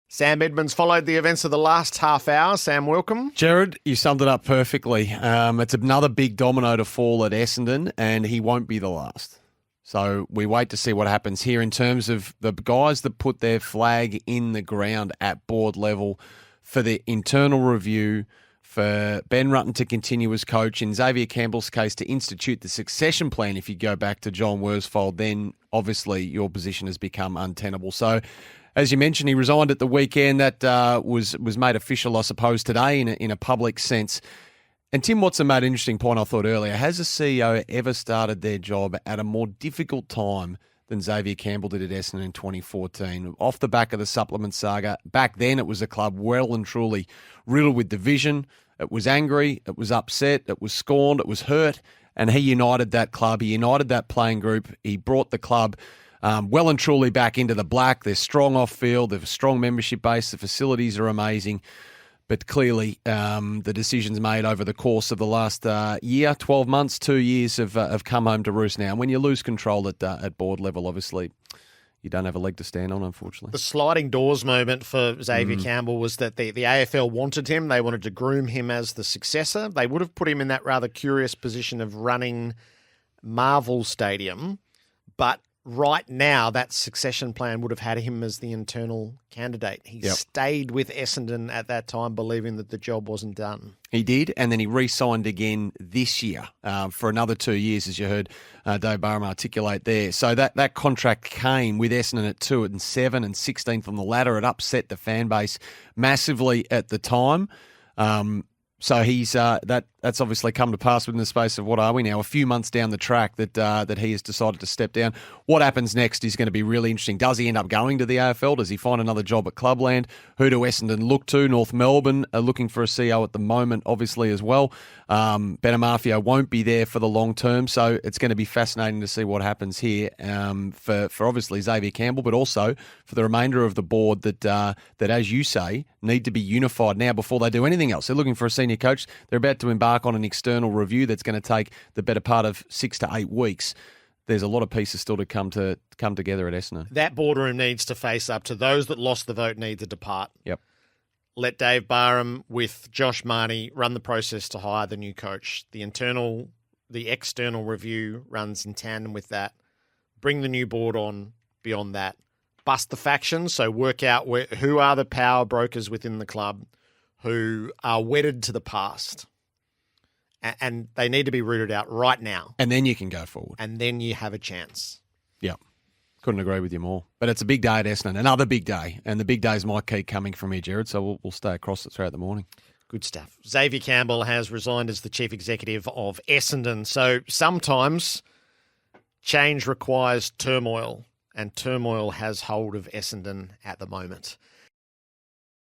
Sam Edmonds followed the events of the last half hour. Sam, welcome. Jared, you summed it up perfectly. It's another big domino to fall at Essendon, and he won't be the last. So we wait to see what happens here in terms of the guys that put their flag in the ground at board level for the internal review, for Ben Rutten to continue as coach, in Xavier Campbell's case to institute the succession plan. If you go back to John Worsfold, then obviously your position has become untenable. So, as you mentioned, he resigned at the weekend. That was made official, I suppose, today in a public sense. And Tim Watson made an interesting point, I thought, earlier. Has a CEO ever started their job at a more difficult time than Xavier Campbell did at Essendon in 2014? Off the back of the supplement saga, back then it was a club well and truly riddled with division. It was angry, it was upset, it was scorned, it was hurt, and he united that club. He united that playing group. He brought the club well and truly back into the black. They're strong off field. They have a strong membership base. The facilities are amazing. But clearly, the decisions made over the course of the last year, 12 months, 2 years have come home to roost now. And when you lose control at board level, obviously, you don't have a leg to stand on, unfortunately. The sliding doors moment for Xavier Campbell was that the AFL wanted him. They wanted to groom him as the successor. They would have put him in that rather curious position of running Marvel Stadium, but right now, that succession plan would have had him as the internal candidate. He stayed with Essendon at that time, believing that the job wasn't done. He did, and then he re-signed again this year for another 2 years, as you heard Dave Barham articulate there. So that contract came with Essendon at 2 and 7 and 16th on the ladder. It upset the fan base massively at the time. So he's that's obviously come to pass within the space of, what are we now, a few months down the track that he has decided to step down. What happens next is going to be really interesting. Does he end up going to the AFL? Does he find another job at Clubland? Who do Essendon look to? North Melbourne are looking for a CEO at the moment, obviously, as well. Benamafio won't be there for the long term, so it's going to be fascinating to see what happens here for obviously Xavier Campbell, but also for the remainder of the board that, as you say, need to be unified now before they do anything else. They're looking for a senior coach. They're about to embark on an external review that's going to take the better part of 6 to 8 weeks. There's a lot of pieces still to come together at Essendon. That boardroom needs to face up to those that lost the vote need to depart. Yep. Let Dave Barham with Josh Marnie run the process to hire the new coach. The external review runs in tandem with that. Bring the new board on beyond that. Bust the factions, so work out who are the power brokers within the club who are wedded to the past. And they need to be rooted out right now. And then you can go forward. And then you have a chance. Yep. Couldn't agree with you more. But it's a big day at Essendon, another big day. And the big days might keep coming from here, Jared, so we'll stay across it throughout the morning. Good stuff. Xavier Campbell has resigned as the chief executive of Essendon. So sometimes change requires turmoil, and turmoil has hold of Essendon at the moment.